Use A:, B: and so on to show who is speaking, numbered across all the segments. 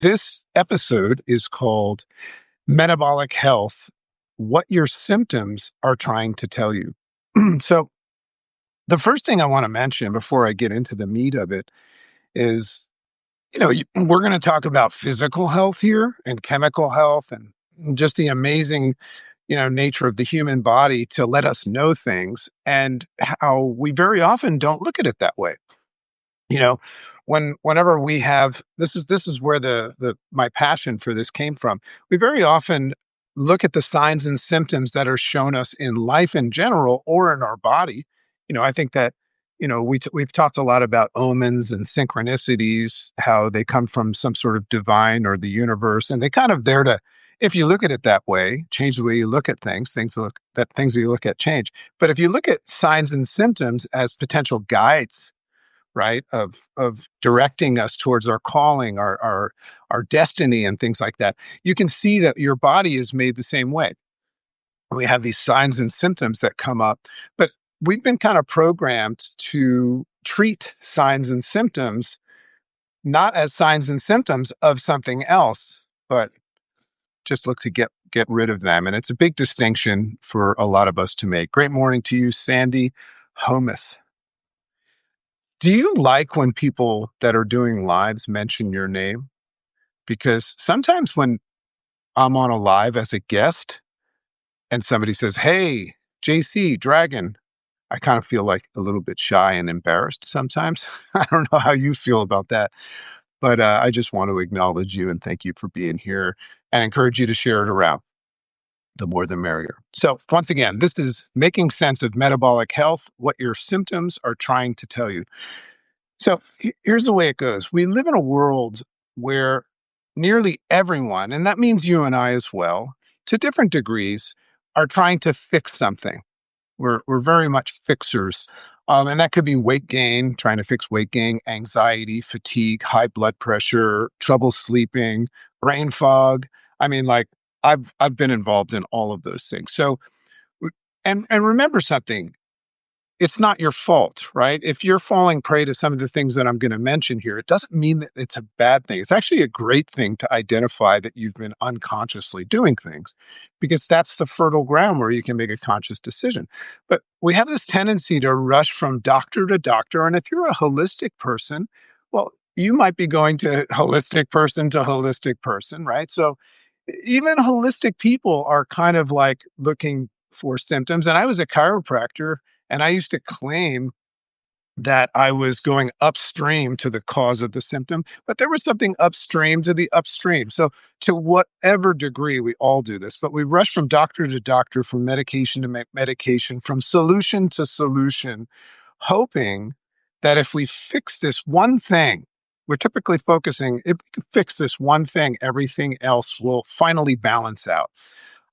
A: This episode is called Metabolic Health: What Your Symptoms Are Trying to Tell You. So, the first thing I want to mention before I get into the meat of it is, we're going to talk about physical health here and chemical health and just the amazing, nature of the human body to let us know things and how we very often don't look at it that way. you know whenever we have this is where the my passion for this came from. We very often look at the signs and symptoms that are shown us in life in general or in our body. I think that we've talked a lot about omens and synchronicities, how they come from some sort of divine or the universe, and they kind of there to, if you look at it that way, change the way you look at things you look at change. But if you look at signs and symptoms as potential guides, right, of directing us towards our calling, our destiny, and things like that, you can see that your body is made the same way. We have these signs and symptoms that come up, but we've been kind of programmed to treat signs and symptoms not as signs and symptoms of something else, but just look to get rid of them. And it's a big distinction for a lot of us to make. Great morning to you, Sandy Hometh. Do you like when people that are doing lives mention your name? Because sometimes when I'm on a live as a guest and somebody says, "Hey, JC, Dragon," I kind of feel like a little bit shy and embarrassed sometimes. I don't know how you feel about that, but I just want to acknowledge you and thank you for being here and encourage you to share it around. The more the merrier. So, once again, this is making sense of metabolic health, what your symptoms are trying to tell you. So here's the way it goes. We live in a world where nearly everyone, and that means you and I as well, to different degrees, are trying to fix something. We're very much fixers. And that could be weight gain, trying to fix weight gain, anxiety, fatigue, high blood pressure, trouble sleeping, brain fog. I mean, like I've been involved in all of those things. So and remember something, it's not your fault, right? If you're falling prey to some of the things that I'm going to mention here, it doesn't mean that it's a bad thing. It's actually a great thing to identify that you've been unconsciously doing things, because that's the fertile ground where you can make a conscious decision. But we have this tendency to rush from doctor to doctor. And if you're a holistic person, well, you might be going to holistic person, right? So even holistic people are kind of like looking for symptoms. And I was a chiropractor, and I used to claim that I was going upstream to the cause of the symptom, but there was something upstream to the upstream. So, to whatever degree, we all do this, but we rush from doctor to doctor, from medication to medication, from solution to solution, hoping that if we fix this one thing, we're typically focusing, if we can fix this one thing, everything else will finally balance out.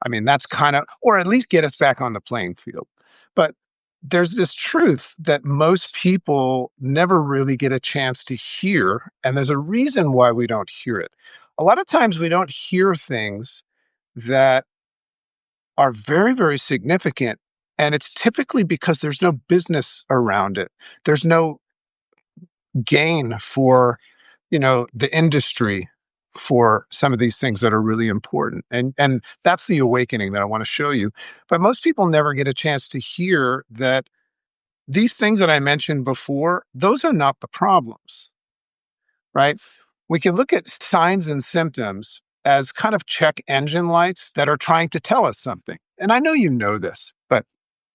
A: I mean, that's kind of, or at least get us back on the playing field. But there's this truth that most people never really get a chance to hear. And there's a reason why we don't hear it. A lot of times we don't hear things that are very, very significant. And it's typically because there's no business around it. There's no gain for, the industry for some of these things that are really important. And that's the awakening that I want to show you. But most people never get a chance to hear that these things that I mentioned before, those are not the problems, right? We can look at signs and symptoms as kind of check engine lights that are trying to tell us something. And I know you know this, but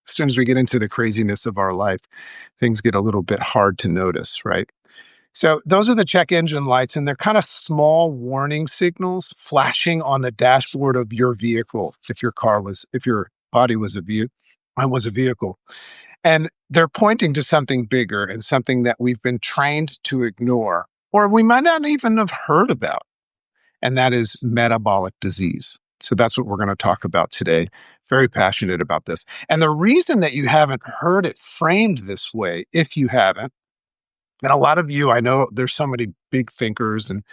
A: as soon as we get into the craziness of our life, things get a little bit hard to notice, right? So those are the check engine lights, and they're kind of small warning signals flashing on the dashboard of your vehicle. If your body was a vehicle, was a vehicle, and they're pointing to something bigger and something that we've been trained to ignore, or we might not even have heard about, and that is metabolic disease. So that's what we're going to talk about today. Very passionate about this, and the reason that you haven't heard it framed this way, if you haven't, and a lot of you, I know there's so many big thinkers and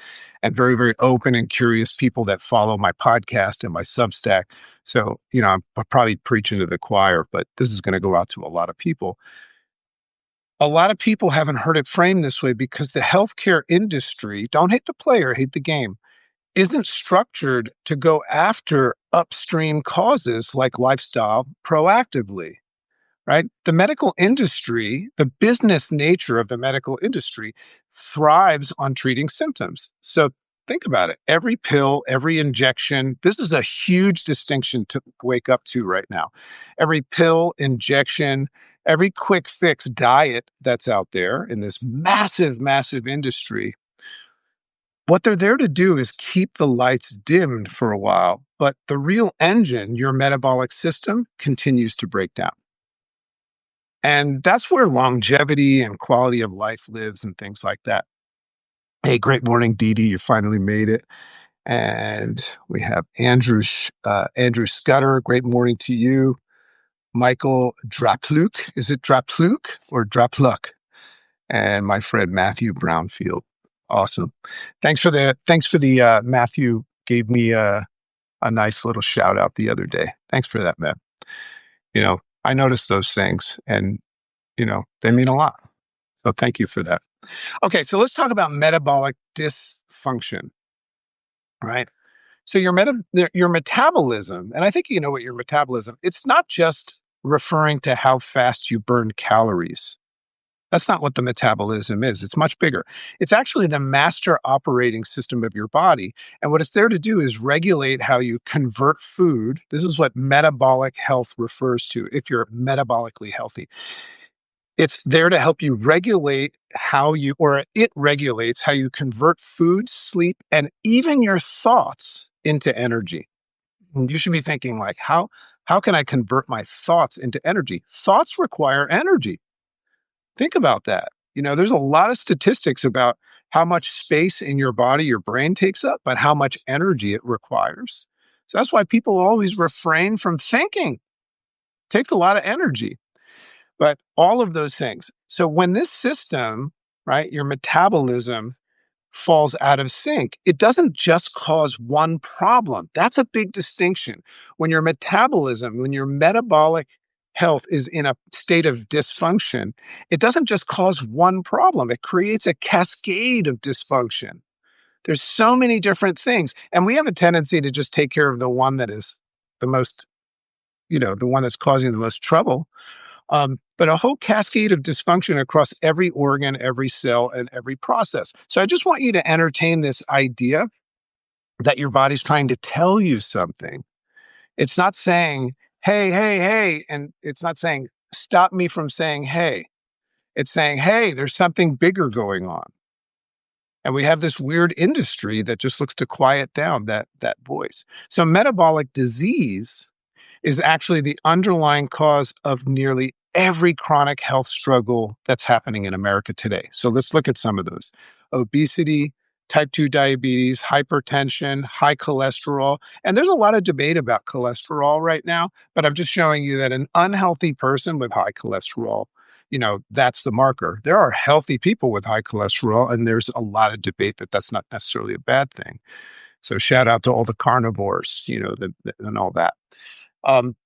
A: very, very open and curious people that follow my podcast and my Substack. So, I'm probably preaching to the choir, but this is going to go out to a lot of people. A lot of people haven't heard it framed this way because the healthcare industry, don't hate the player, hate the game. isn't structured to go after upstream causes like lifestyle proactively, right? The medical industry, the business nature of the medical industry thrives on treating symptoms. So think about it. Every pill, every injection, this is a huge distinction to wake up to right now. Every pill, injection, every quick fix diet that's out there in this massive, massive industry, what they're there to do is keep the lights dimmed for a while, but the real engine, your metabolic system, continues to break down. And that's where longevity and quality of life lives and things like that. Hey, great morning, Dee Dee. You finally made it. And we have Andrew Scudder. Great morning to you. Michael Drapluk. Is it Drapluk or Drapluk? And my friend Matthew Brownfield. Awesome. Thanks for the Matthew gave me a nice little shout out the other day. Thanks for that, man. I noticed those things and they mean a lot. So thank you for that. Okay, so let's talk about metabolic dysfunction, right? So your metabolism, and I think you know what your metabolism, it's not just referring to how fast you burn calories. That's not what the metabolism is. It's much bigger. It's actually the master operating system of your body. And what it's there to do is regulate how you convert food. This is what metabolic health refers to if you're metabolically healthy. It's there to help you regulate or it regulates how you convert food, sleep, and even your thoughts into energy. And you should be thinking like, how can I convert my thoughts into energy? Thoughts require energy. Think about that. There's a lot of statistics about how much space in your body your brain takes up, but how much energy it requires. So that's why people always refrain from thinking. It takes a lot of energy. But all of those things. So when this system, right, your metabolism falls out of sync, it doesn't just cause one problem. That's a big distinction. When your metabolic health is in a state of dysfunction, it doesn't just cause one problem. It creates a cascade of dysfunction. There's so many different things. And we have a tendency to just take care of the one that is the most, the one that's causing the most trouble. But a whole cascade of dysfunction across every organ, every cell, and every process. So I just want you to entertain this idea that your body's trying to tell you something. It's not saying, hey, hey, hey, and it's not saying, stop me from saying, hey. It's saying, hey, there's something bigger going on. And we have this weird industry that just looks to quiet down that voice. So metabolic disease is actually the underlying cause of nearly every chronic health struggle that's happening in America today. So let's look at some of those: obesity, type 2 diabetes, hypertension, high cholesterol. And there's a lot of debate about cholesterol right now, but I'm just showing you that an unhealthy person with high cholesterol, that's the marker. There are healthy people with high cholesterol, and there's a lot of debate that that's not necessarily a bad thing. So shout out to all the carnivores, and all that.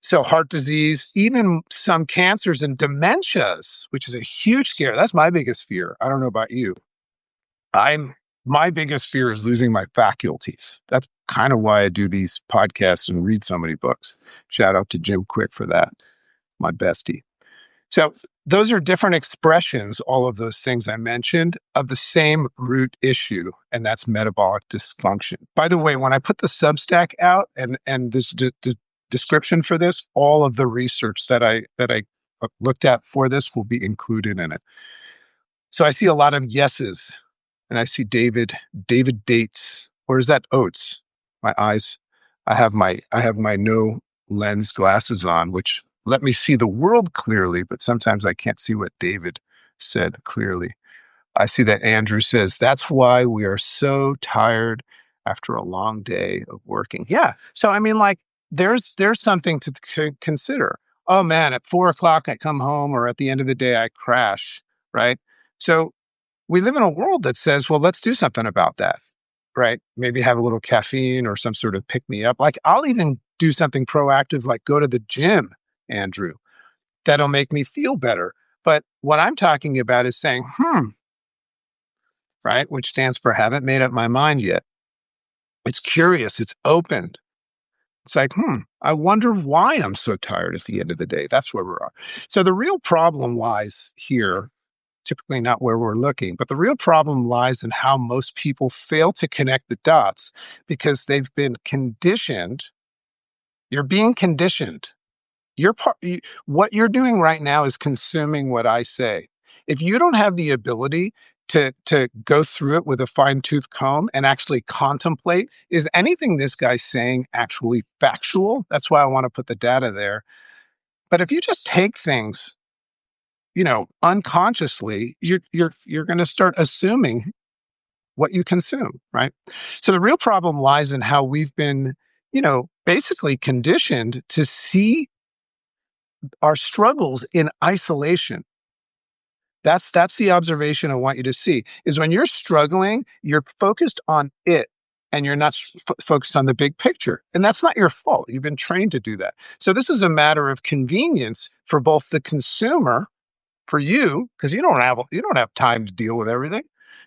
A: So heart disease, even some cancers and dementias, which is a huge scare. That's my biggest fear. I don't know about you. My biggest fear is losing my faculties. That's kind of why I do these podcasts and read so many books. Shout out to Jim Quick for that, my bestie. So those are different expressions, all of those things I mentioned, of the same root issue, and that's metabolic dysfunction. By the way, when I put the Substack out and this description for this, all of the research that I looked at for this will be included in it. So I see a lot of yeses, and I see David Dates, or is that Oates? My eyes, I have my no lens glasses on, which let me see the world clearly, but sometimes I can't see what David said clearly. I see that Andrew says, that's why we are so tired after a long day of working. Yeah. So, I mean, like, there's something to consider. Oh man, at 4 o'clock, I come home, or at the end of the day, I crash. Right. So we live in a world that says, well, let's do something about that. Right. Maybe have a little caffeine or some sort of pick me up. Like, I'll even do something proactive, like go to the gym, Andrew. That'll make me feel better. But what I'm talking about is saying, right, which stands for haven't made up my mind yet. It's curious, it's open. It's like, I wonder why I'm so tired at the end of the day. That's where we are. So the real problem lies here, typically not where we're looking, but the real problem lies in how most people fail to connect the dots because they've been conditioned. You're being conditioned. What you're doing right now is consuming what I say. If you don't have the ability to go through it with a fine-tooth comb and actually contemplate, is anything this guy's saying actually factual? That's why I want to put the data there. But if you just take things, unconsciously, you're going to start assuming what you consume, right? So the real problem lies in how we've been, basically conditioned to see our struggles in isolation. That's the observation I want you to see, is when you're struggling, you're focused on it and you're not focused on the big picture. And that's not your fault. You've been trained to do that. So this is a matter of convenience for both the consumer, for you, because you don't have time to deal with everything.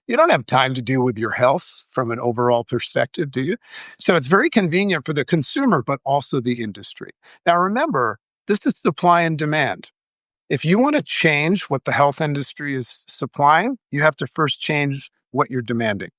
A: You don't have time to deal with your health from an overall perspective, do you? So it's very convenient for the consumer, but also the industry. Now remember, this is supply and demand. If you want to change what the health industry is supplying, you have to first change what you're demanding,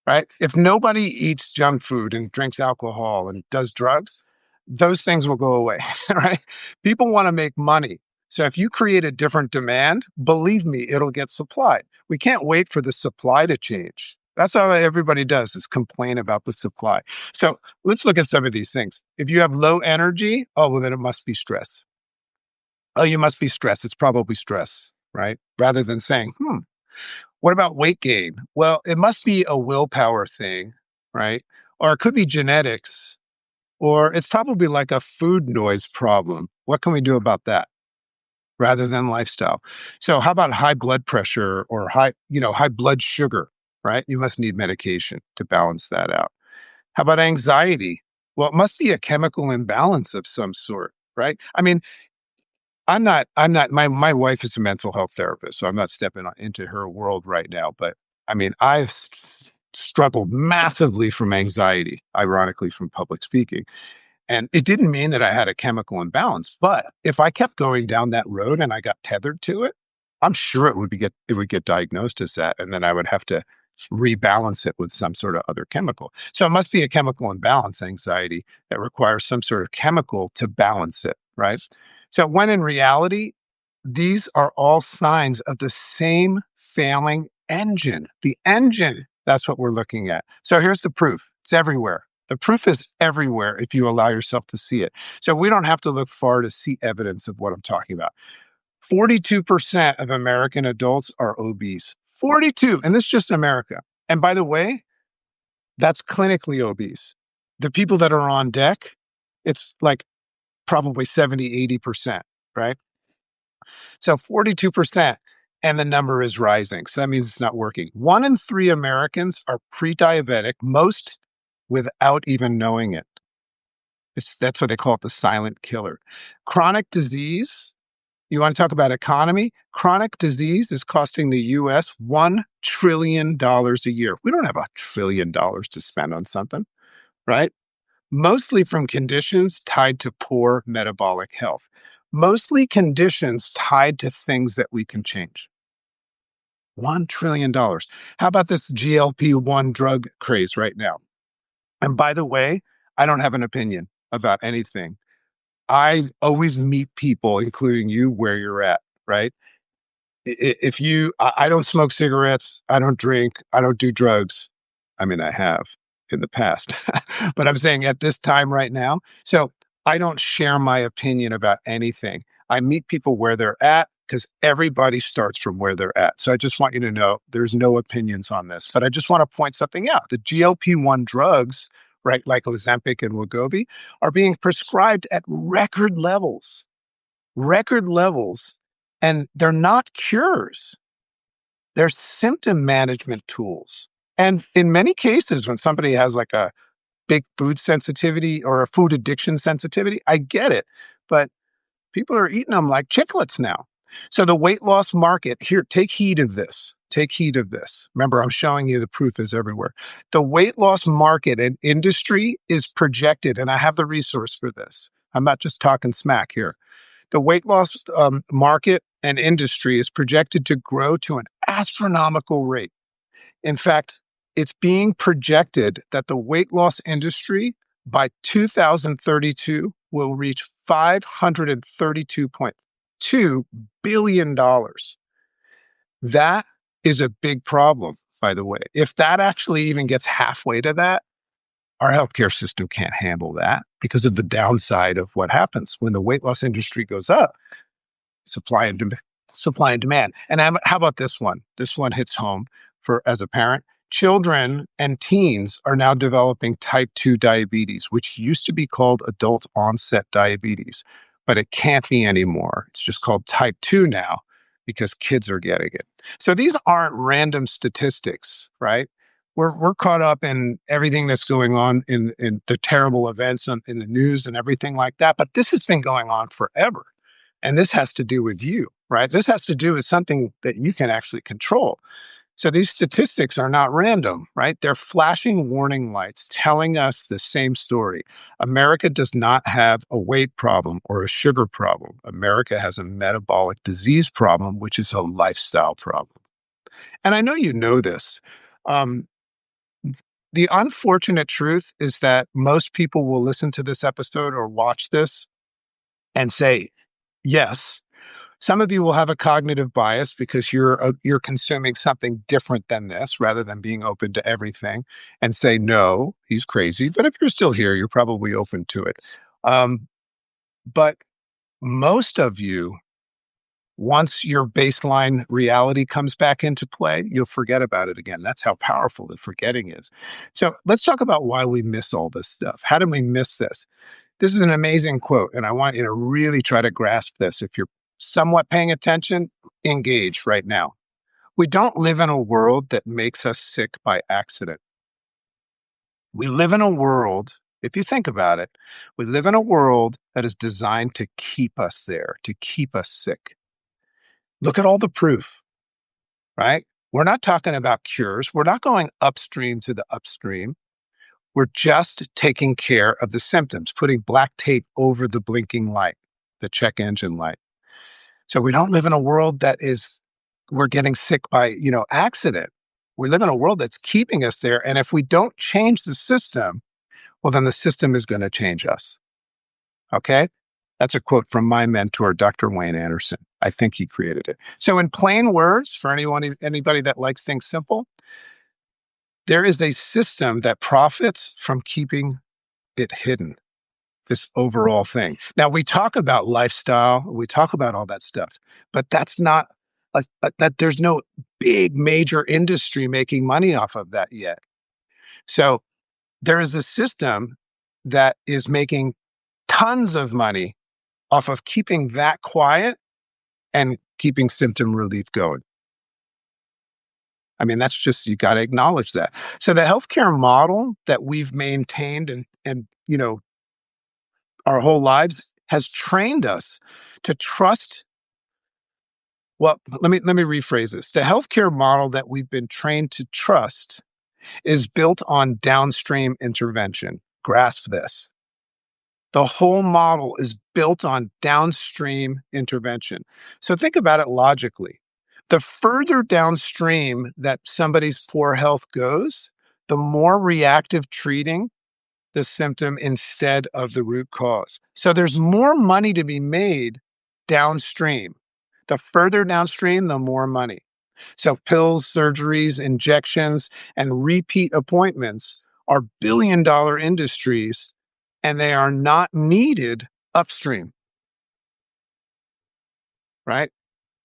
A: right? If nobody eats junk food and drinks alcohol and does drugs, those things will go away, right? People want to make money. So if you create a different demand, believe me, it'll get supplied. We can't wait for the supply to change. That's all everybody does, is complain about the supply. So let's look at some of these things. If you have low energy, oh, well, then it must be stress. Oh, you must be stressed. It's probably stress, right? Rather than saying, what about weight gain? Well, it must be a willpower thing, right? Or it could be genetics, or it's probably like a food noise problem. What can we do about that? Rather than lifestyle. So how about high blood pressure or high blood sugar, right? You must need medication to balance that out. How about anxiety? Well, it must be a chemical imbalance of some sort, right? I mean, I'm not my wife is a mental health therapist, so I'm not stepping into her world right now, but I mean, I've struggled massively from anxiety, ironically from public speaking. And it didn't mean that I had a chemical imbalance, but if I kept going down that road and I got tethered to it, I'm sure it would get diagnosed as that, and then I would have to rebalance it with some sort of other chemical. So it must be a chemical imbalance, anxiety, that requires some sort of chemical to balance it, right? So when in reality, these are all signs of the same failing engine. The engine, that's what we're looking at. So here's the proof. It's everywhere. The proof is everywhere if you allow yourself to see it. So we don't have to look far to see evidence of what I'm talking about. 42% of American adults are obese. 42, and this is just America. And by the way, that's clinically obese. The people that are on deck, it's like probably 70, 80%, right? So 42%, and the number is rising. So that means it's not working. 1 in 3 Americans are pre-diabetic, most without even knowing it. That's what they call it, the silent killer. Chronic disease, you want to talk about economy? Chronic disease is costing the US $1 trillion a year. We don't have $1 trillion to spend on something, right? Mostly from conditions tied to poor metabolic health. Mostly conditions tied to things that we can change. $1 trillion. How about this GLP-1 drug craze right now? And by the way, I don't have an opinion about anything. I always meet people, including you, where you're at, right? If I don't smoke cigarettes, I don't drink, I don't do drugs. I mean, I have in the past, but I'm saying at this time right now. So I don't share my opinion about anything. I meet people where they're at because everybody starts from where they're at. So I just want you to know there's no opinions on this, but I just want to point something out. The GLP-1 drugs, right, like Ozempic and Wegovy, are being prescribed at record levels, and they're not cures. They're symptom management tools. And in many cases, when somebody has like a big food sensitivity or a food addiction sensitivity, I get it. But people are eating them like chiclets now. So the weight loss market, here, take heed of this. Take heed of this. Remember, I'm showing you the proof is everywhere. The weight loss market and industry is projected, and I have the resource for this. I'm not just talking smack here. The weight loss market and industry is projected to grow to an astronomical rate. In fact, it's being projected that the weight loss industry by 2032 will reach $532.2 billion. That is a big problem, by the way. If that actually even gets halfway to that, our healthcare system can't handle that because of the downside of what happens when the weight loss industry goes up. Supply and demand. Supply and demand. And how about this one? This one hits home for as a parent. Children and teens are now developing type 2 diabetes, which used to be called adult onset diabetes, but it can't be anymore. It's just called type 2 now because kids are getting it. So these aren't random statistics, right? We're caught up in everything that's going on in the terrible events in the news and everything like that. But this has been going on forever. And this has to do with you, right? This has to do with something that you can actually control. So these statistics are not random, right? They're flashing warning lights telling us the same story. America does not have a weight problem or a sugar problem. America has a metabolic disease problem, which is a lifestyle problem. And I know you know this. Um, the unfortunate truth is that most people will listen to this episode or watch this and say, yes. Some of you will have a cognitive bias because you're consuming something different than this rather than being open to everything and say, no, he's crazy. But if you're still here, you're probably open to it. Um, but most of you, once your baseline reality comes back into play, you'll forget about it again. That's how powerful the forgetting is. So let's talk about why we miss all this stuff. How did we miss this? This is an amazing quote, and I want you to really try to grasp this. If you're somewhat paying attention, engage right now. We don't live in a world that makes us sick by accident. We live in a world, if you think about it, we live in a world that is designed to keep us there, to keep us sick. Look at all the proof, right? We're not talking about cures. We're not going upstream to the upstream. We're just taking care of the symptoms, putting black tape over the blinking light, the check engine light. So we don't live in a world that is we're getting sick by, accident. We live in a world that's keeping us there. And if we don't change the system, well, then the system is going to change us. Okay. That's a quote from my mentor, Dr. Wayne Anderson. I think he created it. So in plain words, for anybody that likes things simple, there is a system that profits from keeping it hidden, this overall thing. Now, we talk about lifestyle, we talk about all that stuff, but that's not that there's no big major industry making money off of that yet. So there is a system that is making tons of money off of keeping that quiet and keeping symptom relief going. I mean, that's just, you got to acknowledge that. So the healthcare model that we've maintained and our whole lives has trained us to trust. Well, let me rephrase this. The healthcare model that we've been trained to trust is built on downstream intervention. Grasp this. The whole model is built on downstream intervention. So think about it logically. The further downstream that somebody's poor health goes, the more reactive treating the symptom instead of the root cause. So there's more money to be made downstream. The further downstream, the more money. So pills, surgeries, injections, and repeat appointments are billion-dollar industries, and they are not needed upstream, right?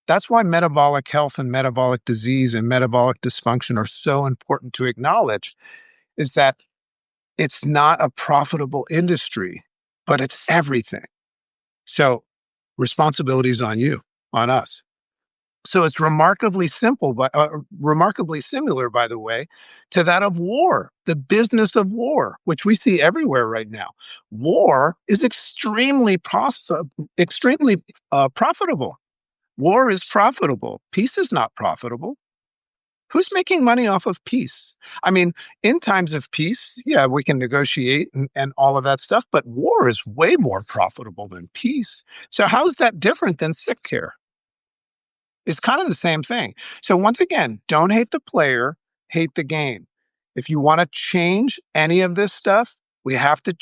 A: That's why metabolic health and metabolic disease and metabolic dysfunction are so important to acknowledge, is that it's not a profitable industry, but it's everything. So responsibility is on you, on us. So it's remarkably simple, but remarkably similar, by the way, to that of war, the business of war, which we see everywhere right now. War is extremely profitable. War is profitable. Peace is not profitable. Who's making money off of peace? I mean, in times of peace, yeah, we can negotiate and all of that stuff, but war is way more profitable than peace. So, how is that different than sick care? It's kind of the same thing. So, once again, don't hate the player, hate the game. If you want to change any of this stuff, we have to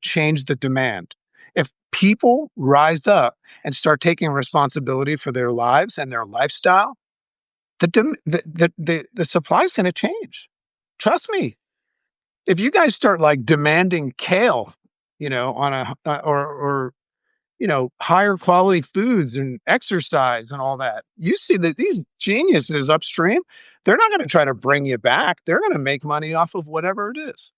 A: change the demand. If people rise up and start taking responsibility for their lives and their lifestyle, the supply is gonna change. Trust me. If you guys start, like, demanding kale, on higher quality foods and exercise and all that, you see that these geniuses upstream, they're not gonna try to bring you back. They're gonna make money off of whatever it is.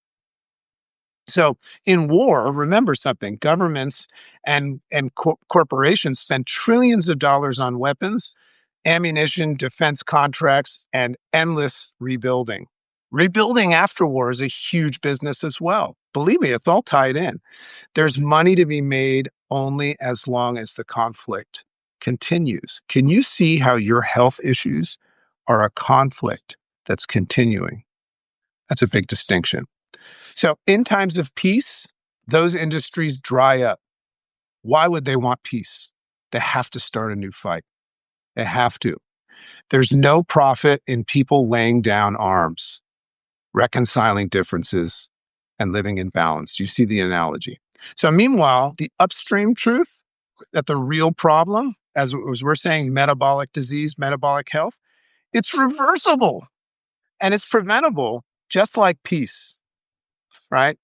A: So in war, remember something: governments and corporations spend trillions of dollars on weapons, ammunition, defense contracts, and endless rebuilding. Rebuilding after war is a huge business as well. Believe me, it's all tied in. There's money to be made only as long as the conflict continues. Can you see how your health issues are a conflict that's continuing? That's a big distinction. So, in times of peace, those industries dry up. Why would they want peace? They have to start a new fight. They have to. There's no profit in people laying down arms, reconciling differences, and living in balance. You see the analogy. So, meanwhile, the upstream truth that the real problem, as we're saying, metabolic disease, metabolic health, it's reversible and it's preventable, just like peace, right?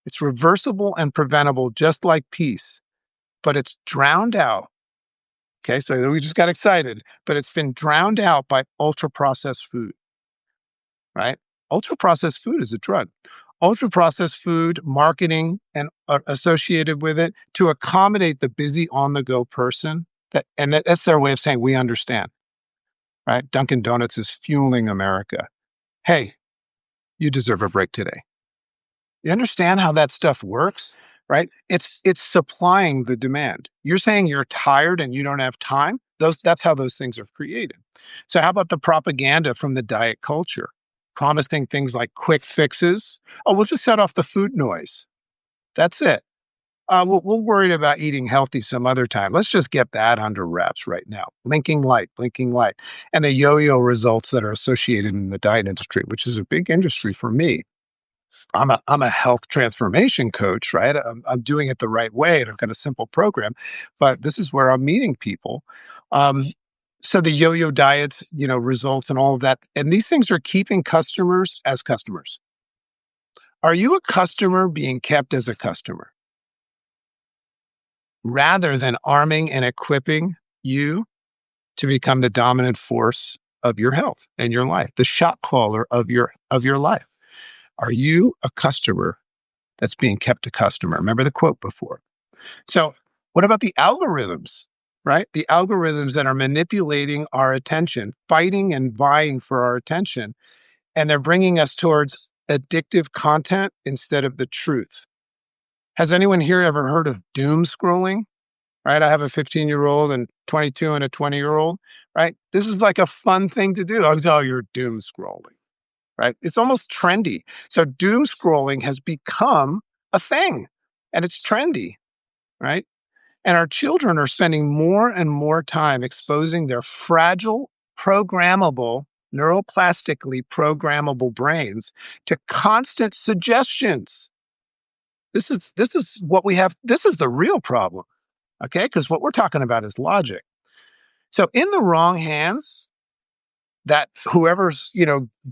A: It's reversible and preventable, just like peace, but it's drowned out. Okay, so we just got excited, but it's been drowned out by ultra processed food, right? Ultra processed food is a drug. Ultra processed food, marketing, and associated with it to accommodate the busy on the go person. That's their way of saying we understand, right? Dunkin' Donuts is fueling America. Hey, you deserve a break today. You understand how that stuff works, right? It's supplying the demand. You're saying you're tired and you don't have time. That's how those things are created. So how about the propaganda from the diet culture? Promising things like quick fixes. Oh, we'll just set off the food noise. That's it. We'll worry about eating healthy some other time. Let's just get that under wraps right now. Blinking light, and the yo-yo results that are associated in the diet industry, which is a big industry for me. I'm a health transformation coach, right? I'm doing it the right way, and I've got a simple program, but this is where I'm meeting people. Um, so the yo-yo diets, results and all of that, and these things are keeping customers as customers. Are you a customer being kept as a customer rather than arming and equipping you to become the dominant force of your health and your life, the shot caller of your life? Are you a customer that's being kept a customer? Remember the quote before. So, what about the algorithms, right? The algorithms that are manipulating our attention, fighting and vying for our attention, and they're bringing us towards addictive content instead of the truth. Has anyone here ever heard of doom scrolling? Right? I have a 15-year-old and 22 and a 20-year-old, right? This is like a fun thing to do. Oh, you're doom scrolling, right? It's almost trendy. So doom scrolling has become a thing and it's trendy, right? And our children are spending more and more time exposing their fragile, programmable, neuroplastically programmable brains to constant suggestions. This is what we have. This is the real problem, okay? Because what we're talking about is logic. So in the wrong hands, that whoever's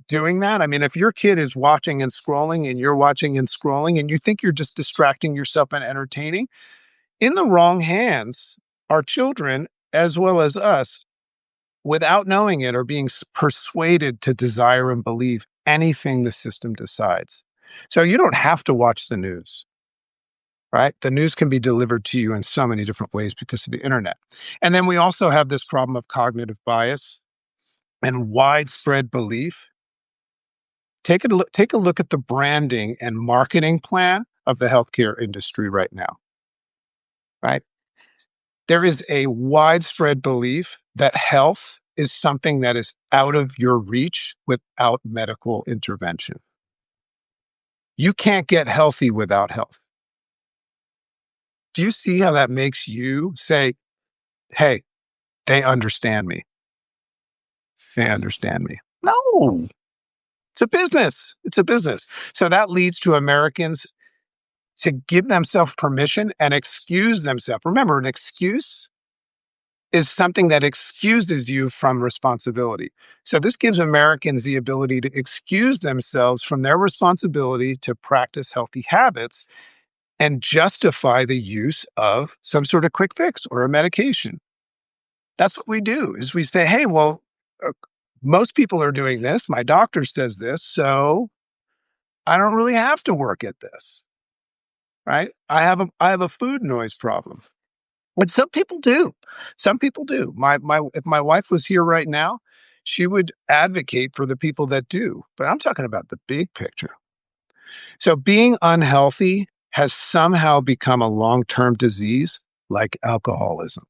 A: doing that, I mean, if your kid is watching and scrolling and you're watching and scrolling and you think you're just distracting yourself and entertaining, in the wrong hands, our children, as well as us, without knowing it, are being persuaded to desire and believe anything the system decides. So you don't have to watch the news, right? The news can be delivered to you in so many different ways because of the internet. And then we also have this problem of cognitive bias and widespread belief. Take a look at the branding and marketing plan of the healthcare industry right now, right? There is a widespread belief that health is something that is out of your reach without medical intervention. You can't get healthy without health. Do you see how that makes you say, hey, they understand me? They understand me. No, it's a business. It's a business. So that leads to Americans to give themselves permission and excuse themselves. Remember, an excuse is something that excuses you from responsibility. So this gives Americans the ability to excuse themselves from their responsibility to practice healthy habits and justify the use of some sort of quick fix or a medication. That's what we do is we say, hey, well, uh, most people are doing this. My doctor says this, so I don't really have to work at this, right? I have a food noise problem. But some people do. Some people do. My if my wife was here right now, she would advocate for the people that do. But I'm talking about the big picture. So being unhealthy has somehow become a long-term disease like alcoholism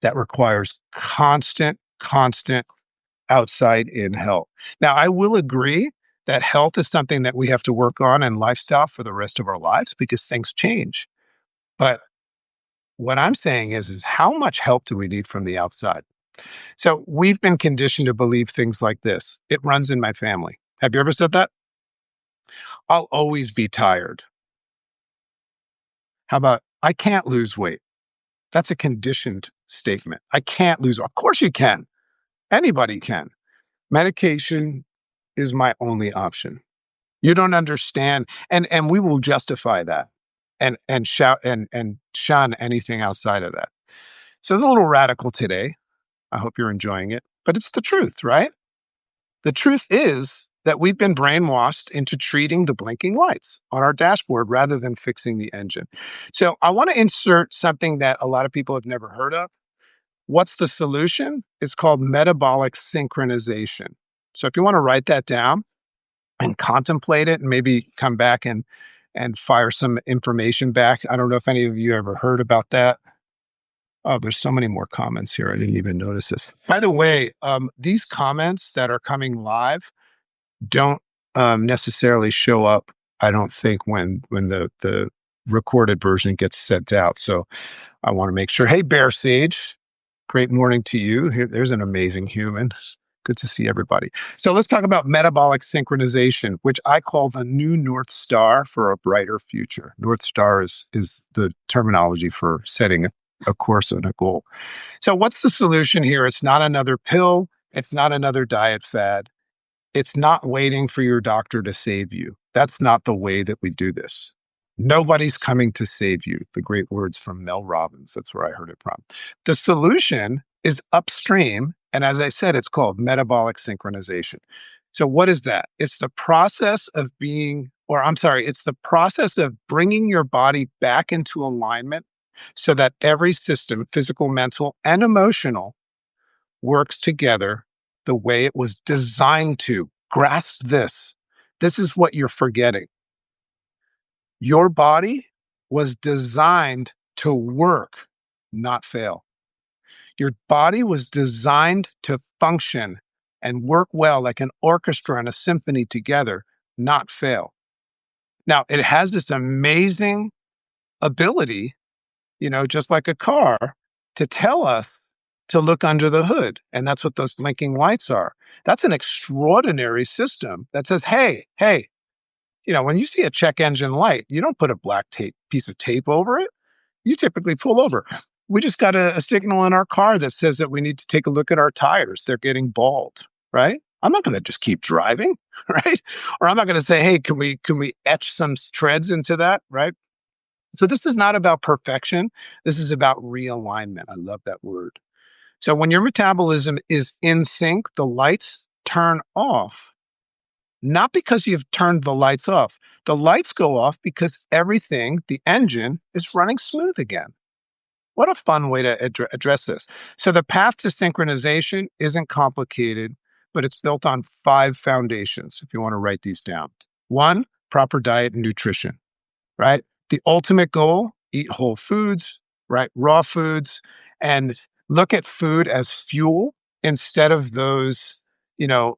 A: that requires constant outside in help. Now, I will agree that health is something that we have to work on and lifestyle for the rest of our lives because things change. But what I'm saying is how much help do we need from the outside? So we've been conditioned to believe things like this. It runs in my family. Have you ever said that? I'll always be tired. How about I can't lose weight? That's a conditioned statement. I can't lose. Of course you can. Anybody can. Medication is my only option. You don't understand. And we will justify that and shout and shun anything outside of that. So it's a little radical today. I hope you're enjoying it, but it's the truth, right? The truth is that we've been brainwashed into treating the blinking lights on our dashboard rather than fixing the engine. So I want to insert something that a lot of people have never heard of. What's the solution? It's called metabolic synchronization. So if you want to write that down and contemplate it and maybe come back and fire some information back. I don't know if any of you ever heard about that. Oh, there's so many more comments here. I didn't even notice this. By the way, these comments that are coming live don't necessarily show up. I don't think when the recorded version gets sent out. So I want to make sure. Hey, Bear Sage, great morning to you. There's an amazing human. Good to see everybody. So let's talk about metabolic synchronization, which I call the new North Star for a brighter future. North Star is the terminology for setting a course and a goal. So what's the solution here? It's not another pill. It's not another diet fad. It's not waiting for your doctor to save you. That's not the way that we do this. Nobody's coming to save you. The great words from Mel Robbins. That's where I heard it from. The solution is upstream. And as I said, it's called metabolic synchronization. So what is that? It's the process of it's the process of bringing your body back into alignment so that every system, physical, mental, and emotional, works together the way it was designed to. Grasp this. This is what you're forgetting. Your body was designed to work, not fail. Your body was designed to function and work well like an orchestra and a symphony together, not fail. Now, it has this amazing ability, just like a car, to tell us to look under the hood. And that's what those blinking lights are. That's an extraordinary system that says, hey, when you see a check engine light, you don't put a black tape piece of tape over it. You typically pull over. We just got a signal in our car that says that we need to take a look at our tires. They're getting bald, right? I'm not going to just keep driving, right? Or I'm not going to say, hey, can we etch some treads into that, right? So this is not about perfection. This is about realignment. I love that word. So when your metabolism is in sync, the lights turn off, not because you've turned the lights off. The lights go off because everything, the engine, is running smooth again. What a fun way to address this. So the path to synchronization isn't complicated, but it's built on 5 foundations, if you want to write these down. 1, proper diet and nutrition, right? The ultimate goal, eat whole foods, right? Raw foods, and look at food as fuel instead of those, you know,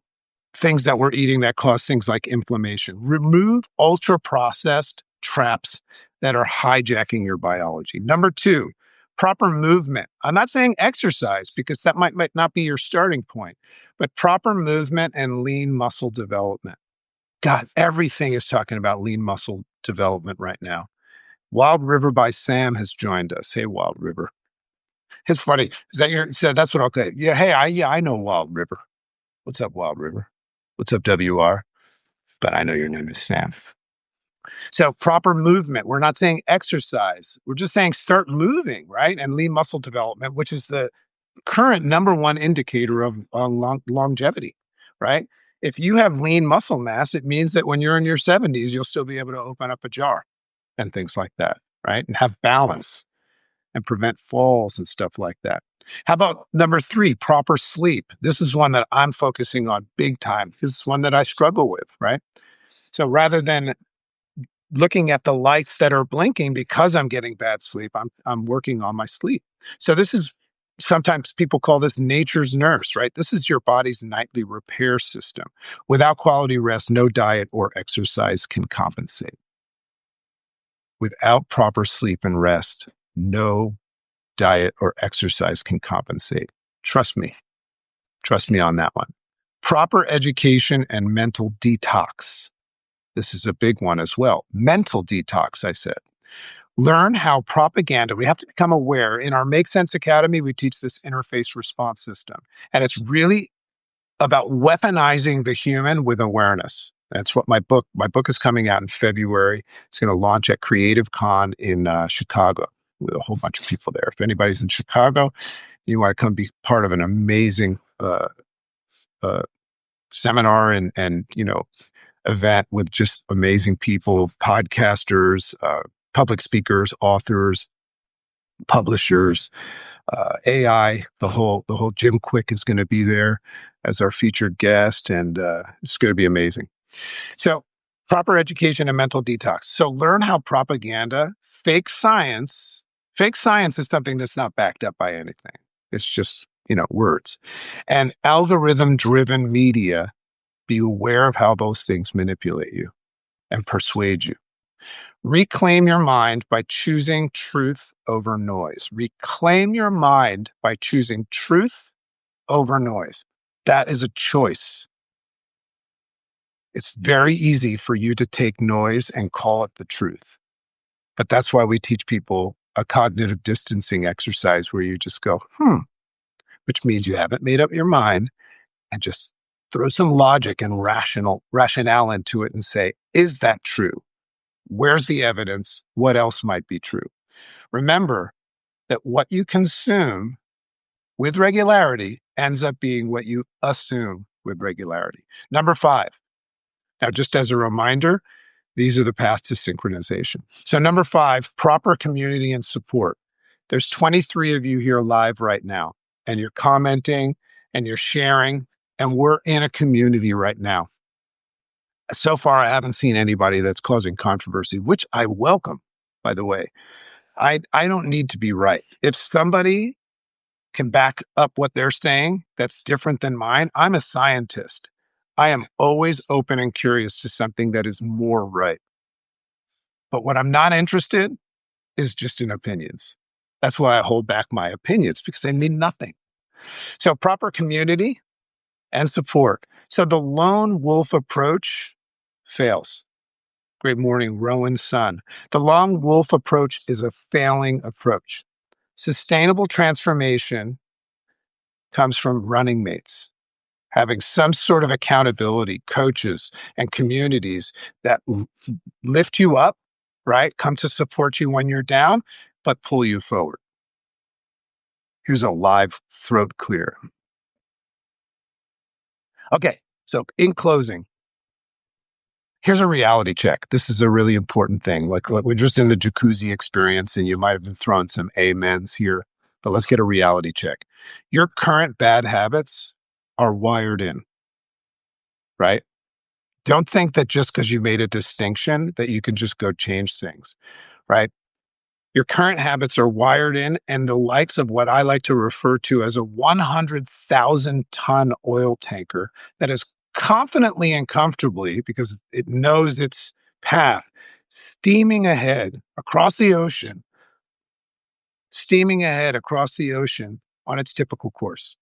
A: things that we're eating that cause things like inflammation. Remove ultra processed traps that are hijacking your biology. Number two, proper movement. I'm not saying exercise because that might not be your starting point, but proper movement and lean muscle development. God, everything is talking about lean muscle development right now. Wild River by Sam has joined us. Hey, Wild River. It's funny. Is that your? So that's what I'll say. Yeah. Hey, I know Wild River. What's up, Wild River? What's up, WR? But I know your name is Sam. So proper movement. We're not saying exercise. We're just saying start moving, right? And lean muscle development, which is the current number one indicator of longevity, right? If you have lean muscle mass, it means that when you're in your 70s, you'll still be able to open up a jar and things like that, right? And have balance and prevent falls and stuff like that. How about number three, proper sleep? This is one that I'm focusing on big time. This is one that I struggle with, right? So rather than looking at the lights that are blinking because I'm getting bad sleep, I'm working on my sleep. So this is sometimes people call this nature's nurse, right? This is your body's nightly repair system. Without quality rest, no diet or exercise can compensate. Without proper sleep and rest, no diet or exercise can compensate. Trust me. Trust me on that one. Proper education and mental detox. This is a big one as well. Mental detox, I said. Learn how propaganda, we have to become aware. In our Make Sense Academy, we teach this interface response system. And it's really about weaponizing the human with awareness. That's what my book is coming out in February. It's going to launch at Creative Con in Chicago with a whole bunch of people there. If anybody's in Chicago, you want to come be part of an amazing uh, seminar and event with just amazing people, podcasters, public speakers, authors, publishers, AI. The whole Jim Quick is going to be there as our featured guest, and it's going to be amazing. So, proper education and mental detox. So, learn how propaganda, fake science is something that's not backed up by anything. It's just words, and algorithm-driven media. Be aware of how those things manipulate you and persuade you. Reclaim your mind by choosing truth over noise. Reclaim your mind by choosing truth over noise. That is a choice. It's very easy for you to take noise and call it the truth. But that's why we teach people a cognitive distancing exercise where you just go, which means you haven't made up your mind, and just throw some logic and rationale into it and say, is that true? Where's the evidence? What else might be true? Remember that what you consume with regularity ends up being what you assume with regularity. Number five. Now, just as a reminder, these are the paths to synchronization. So number five, proper community and support. There's 23 of you here live right now, and you're commenting and you're sharing, and we're in a community right now. So far, I haven't seen anybody that's causing controversy, which I welcome, by the way. I don't need to be right. If somebody can back up what they're saying that's different than mine, I'm a scientist. I am always open and curious to something that is more right. But what I'm not interested is just in opinions. That's why I hold back my opinions because they mean nothing. So proper community and support. So the lone wolf approach fails. Great morning, Rowan's son. The lone wolf approach is a failing approach. Sustainable transformation comes from running mates, having some sort of accountability, coaches and communities that lift you up, right? Come to support you when you're down, but pull you forward. Here's a live throat clear. Okay, so in closing, here's a reality check. This is a really important thing. Like we're just in the jacuzzi experience, and you might have been throwing some amens here, but let's get a reality check. Your current bad habits are wired in, right? Don't think that just because you made a distinction that you can just go change things, right? Your current habits are wired in, and the likes of what I like to refer to as a 100,000-ton oil tanker that is confidently and comfortably, because it knows its path, steaming ahead across the ocean, steaming ahead across the ocean on its typical course.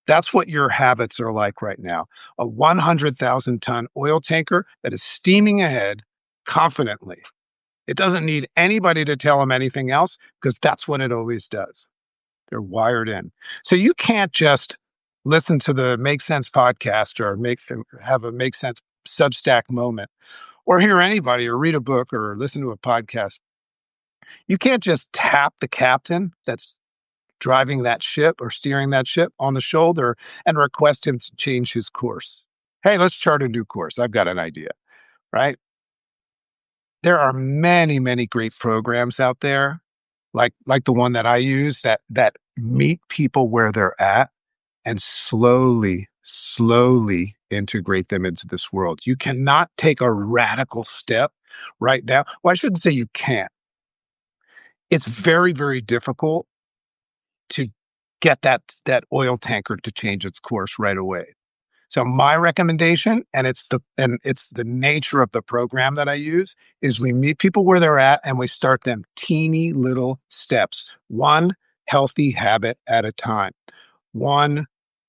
A: That's what your habits are like right now. A 100,000-ton oil tanker that is steaming ahead confidently. It doesn't need anybody to tell them anything else because that's what it always does. They're wired in. So you can't just listen to the Make Sense podcast or have a Make Sense Substack moment or hear anybody or read a book or listen to a podcast. You can't just tap the captain that's driving that ship or steering that ship on the shoulder and request him to change his course. Hey, let's chart a new course. I've got an idea, right? There are many, many great programs out there, like the one that I use that meet people where they're at and slowly integrate them into this world. You cannot take a radical step right now. Well, I shouldn't say you can't. It's very, very difficult to get that oil tanker to change its course right away. So my recommendation, and it's the nature of the program that I use, is we meet people where they're at and we start them teeny little steps, one healthy habit at a time, one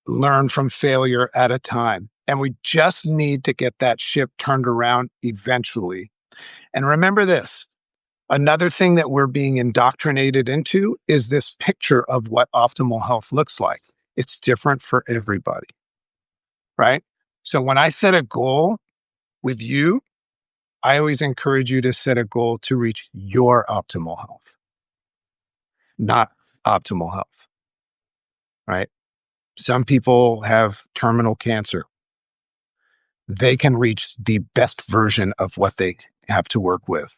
A: learn from failure at a time. And we just need to get that ship turned around eventually. And remember this, another thing that we're being indoctrinated into is this picture of what optimal health looks like. It's different for everybody, right? So when I set a goal with you, I always encourage you to set a goal to reach your optimal health, not optimal health, right? Some people have terminal cancer. They can reach the best version of what they have to work with.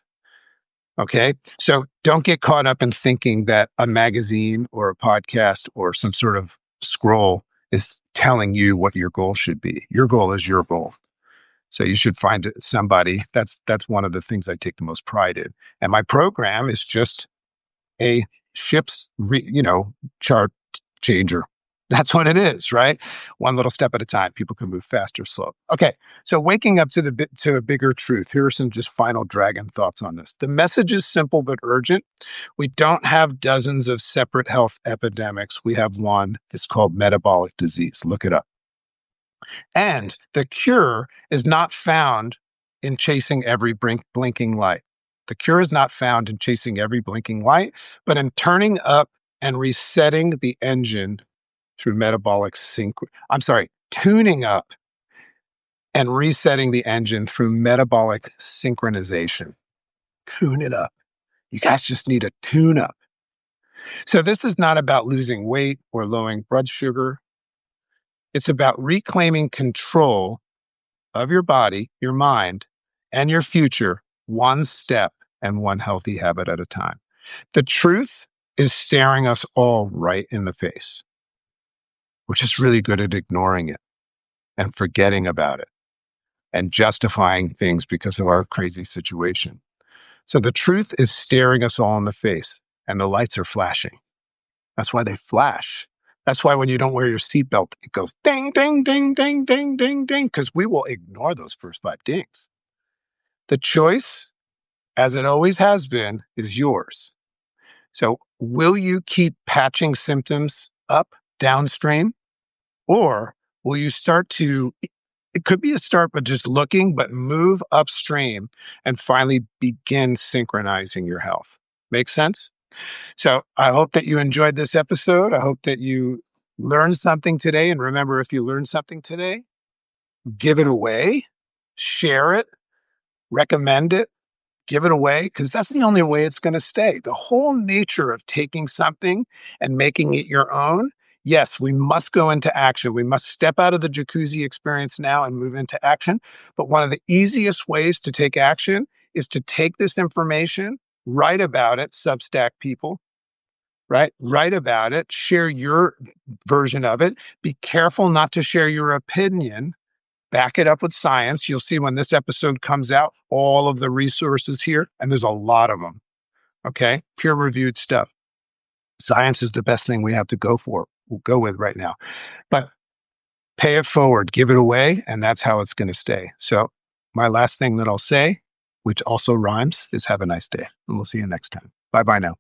A: Okay. So don't get caught up in thinking that a magazine or a podcast or some sort of scroll is telling you what your goal should be. Your goal is your goal. So you should find somebody. That's one of the things I take the most pride in. And my program is just a chart changer. That's what it is, right? One little step at a time. People can move fast or slow. Okay, so waking up to a bigger truth. Here are some just final dragon thoughts on this. The message is simple but urgent. We don't have dozens of separate health epidemics. We have one. It's called metabolic disease. Look it up. And the cure is not found in chasing every blinking light. The cure is not found in chasing every blinking light, but in turning up and resetting the engine through tuning up and resetting the engine through metabolic synchronization. Tune it up. You guys just need a tune up. So this is not about losing weight or lowering blood sugar. It's about reclaiming control of your body, your mind, and your future, one step and one healthy habit at a time. The truth is staring us all right in the face. We're just really good at ignoring it and forgetting about it and justifying things because of our crazy situation. So the truth is staring us all in the face and the lights are flashing. That's why they flash. That's why when you don't wear your seatbelt, it goes ding, ding, ding, ding, ding, ding, ding, because we will ignore those first 5 dings. The choice, as it always has been, is yours. So will you keep patching symptoms up downstream? Or will you it could be a start, but just looking, but move upstream and finally begin synchronizing your health? Make sense? So I hope that you enjoyed this episode. I hope that you learned something today. And remember, if you learned something today, give it away, share it, recommend it, give it away, because that's the only way it's going to stay. The whole nature of taking something and making it your own. Yes, we must go into action. We must step out of the jacuzzi experience now and move into action. But one of the easiest ways to take action is to take this information, write about it, Substack people, right? Write about it, share your version of it. Be careful not to share your opinion. Back it up with science. You'll see when this episode comes out, all of the resources here, and there's a lot of them. Okay. Peer reviewed stuff. Science is the best thing we have to we'll go with right now. But pay it forward, give it away, and that's how it's going to stay. So, my last thing that I'll say, which also rhymes, is have a nice day. And we'll see you next time. Bye bye now.